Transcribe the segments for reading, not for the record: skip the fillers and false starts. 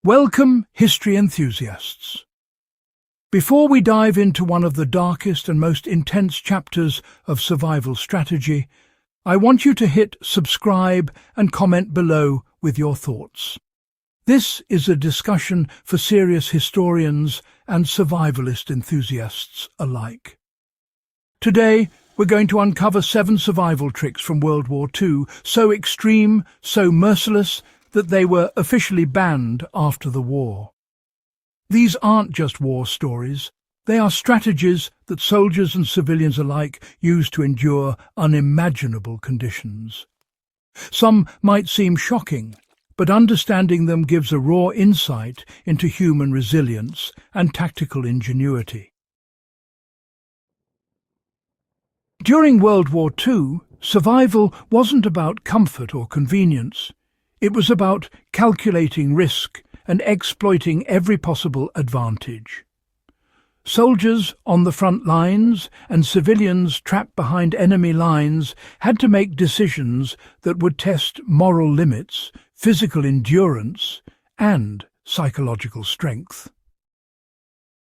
Welcome, history enthusiasts. Before we dive into one of the darkest and most intense chapters of survival strategy, I want you to hit subscribe and comment below with your thoughts. This is a discussion for serious historians and survivalist enthusiasts alike. Today, we're going to uncover 7 survival tricks from World War II, so extreme, so merciless, that they were officially banned after the war. These aren't just war stories. They are strategies that soldiers and civilians alike use to endure unimaginable conditions. Some might seem shocking, but understanding them gives a raw insight into human resilience and tactical ingenuity. During World War II, survival wasn't about comfort or convenience. It was about calculating risk and exploiting every possible advantage. Soldiers on the front lines and civilians trapped behind enemy lines had to make decisions that would test moral limits, physical endurance, and psychological strength.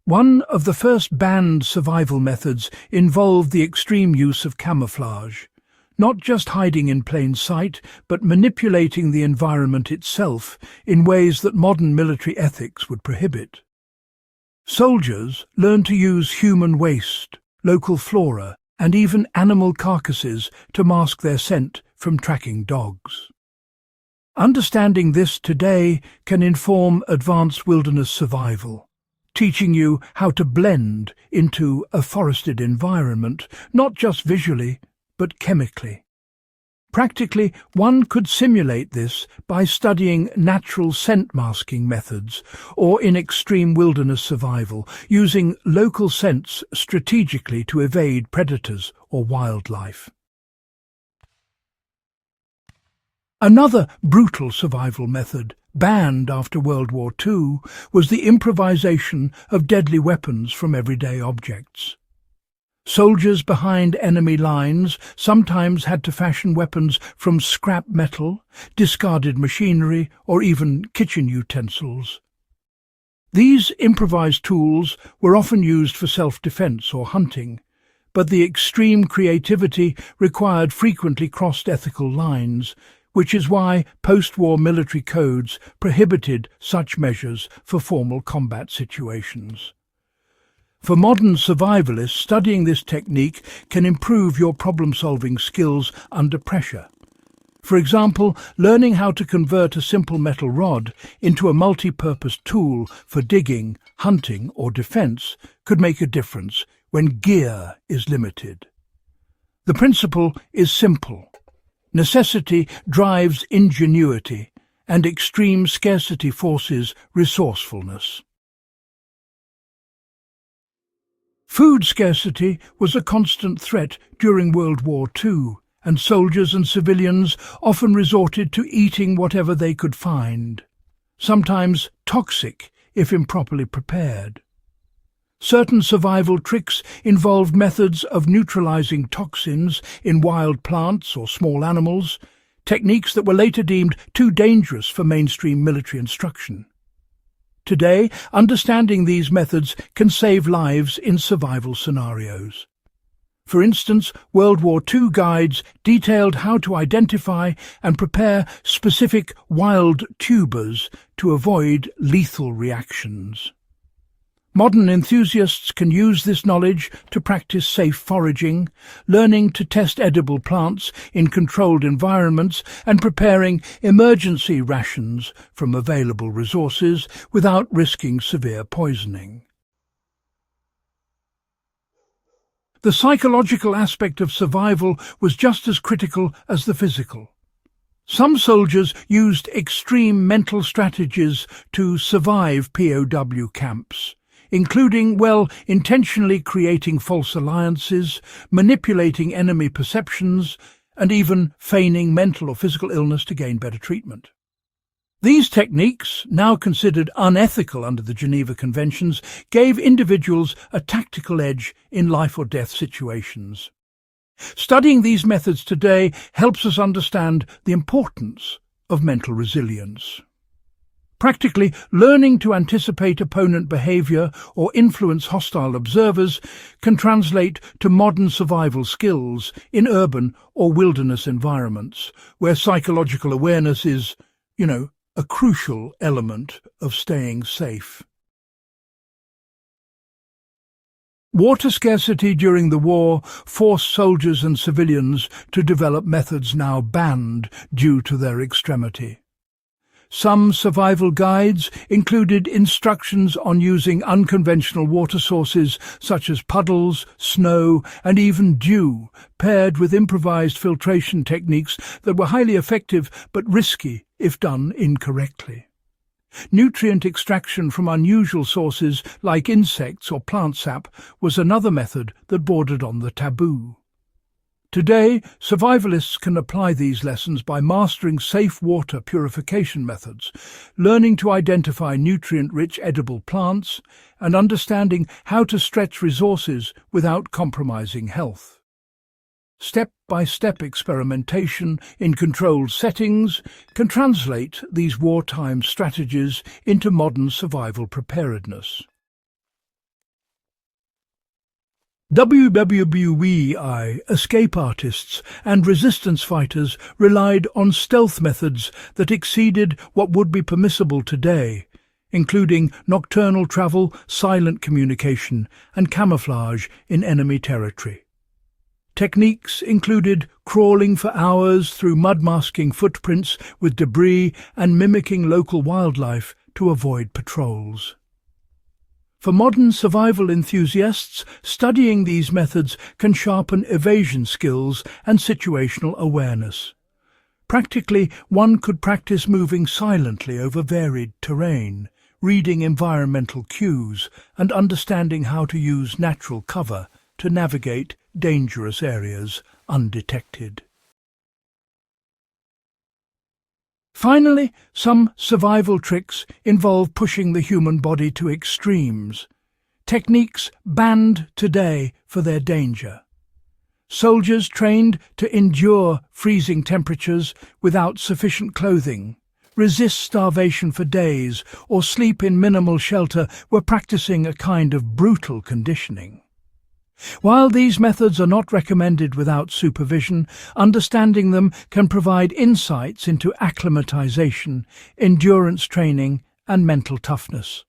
One of the first banned survival methods involved the extreme use of camouflage. Not just hiding in plain sight, but manipulating the environment itself in ways that modern military ethics would prohibit. Soldiers learned to use human waste, local flora, and even animal carcasses to mask their scent from tracking dogs. Understanding this today can inform advanced wilderness survival, teaching you how to blend into a forested environment, not just visually, but chemically. Practically, one could simulate this by studying natural scent masking methods or in extreme wilderness survival, using local scents strategically to evade predators or wildlife. Another brutal survival method, banned after World War II, was the improvisation of deadly weapons from everyday objects. Soldiers behind enemy lines sometimes had to fashion weapons from scrap metal, discarded machinery, or even kitchen utensils. These improvised tools were often used for self-defense or hunting, but the extreme creativity required frequently crossed ethical lines, which is why post-war military codes prohibited such measures for formal combat situations. For modern survivalists, studying this technique can improve your problem-solving skills under pressure. For example, learning how to convert a simple metal rod into a multi-purpose tool for digging, hunting, or defense could make a difference when gear is limited. The principle is simple. Necessity drives ingenuity, and extreme scarcity forces resourcefulness. Food scarcity was a constant threat during World War II, and soldiers and civilians often resorted to eating whatever they could find, sometimes toxic if improperly prepared. Certain survival tricks involved methods of neutralizing toxins in wild plants or small animals, techniques that were later deemed too dangerous for mainstream military instruction. Today, understanding these methods can save lives in survival scenarios. For instance, World War II guides detailed how to identify and prepare specific wild tubers to avoid lethal reactions. Modern enthusiasts can use this knowledge to practice safe foraging, learning to test edible plants in controlled environments, and preparing emergency rations from available resources without risking severe poisoning. The psychological aspect of survival was just as critical as the physical. Some soldiers used extreme mental strategies to survive POW camps, including, intentionally creating false alliances, manipulating enemy perceptions, and even feigning mental or physical illness to gain better treatment. These techniques, now considered unethical under the Geneva Conventions, gave individuals a tactical edge in life or death situations. Studying these methods today helps us understand the importance of mental resilience. Practically, learning to anticipate opponent behavior or influence hostile observers can translate to modern survival skills in urban or wilderness environments, where psychological awareness is, a crucial element of staying safe. Water scarcity during the war forced soldiers and civilians to develop methods now banned due to their extremity. Some survival guides included instructions on using unconventional water sources such as puddles, snow, and even dew, paired with improvised filtration techniques that were highly effective but risky if done incorrectly. Nutrient extraction from unusual sources like insects or plant sap was another method that bordered on the taboo. Today, survivalists can apply these lessons by mastering safe water purification methods, learning to identify nutrient-rich edible plants, and understanding how to stretch resources without compromising health. Step-by-step experimentation in controlled settings can translate these wartime strategies into modern survival preparedness. WWII escape artists and resistance fighters relied on stealth methods that exceeded what would be permissible today, including nocturnal travel, silent communication, and camouflage in enemy territory. Techniques included crawling for hours through mud-masking footprints with debris and mimicking local wildlife to avoid patrols. For modern survival enthusiasts, studying these methods can sharpen evasion skills and situational awareness. Practically, one could practice moving silently over varied terrain, reading environmental cues, and understanding how to use natural cover to navigate dangerous areas undetected. Finally, some survival tricks involve pushing the human body to extremes, techniques banned today for their danger. Soldiers trained to endure freezing temperatures without sufficient clothing, resist starvation for days, or sleep in minimal shelter were practicing a kind of brutal conditioning. While these methods are not recommended without supervision, understanding them can provide insights into acclimatization, endurance training, and mental toughness.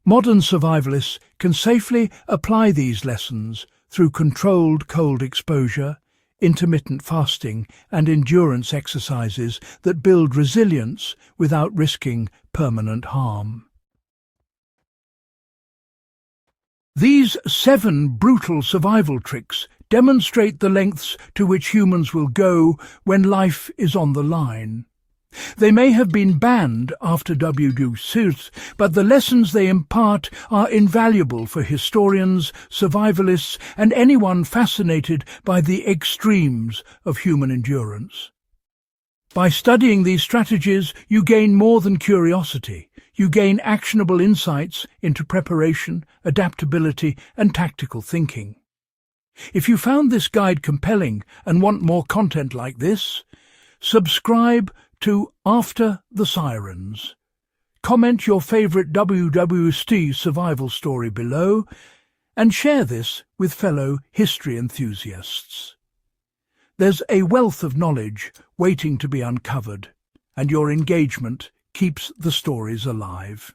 Modern survivalists can safely apply these lessons through controlled cold exposure, intermittent fasting, and endurance exercises that build resilience without risking permanent harm. These 7 brutal survival tricks demonstrate the lengths to which humans will go when life is on the line. They may have been banned after WWII, but the lessons they impart are invaluable for historians, survivalists, and anyone fascinated by the extremes of human endurance. By studying these strategies, you gain more than curiosity. You gain actionable insights into preparation, adaptability, and tactical thinking. If you found this guide compelling and want more content like this, subscribe to After the Sirens. Comment your favorite WWII survival story below and share this with fellow history enthusiasts. There's a wealth of knowledge waiting to be uncovered, and your engagement keeps the stories alive.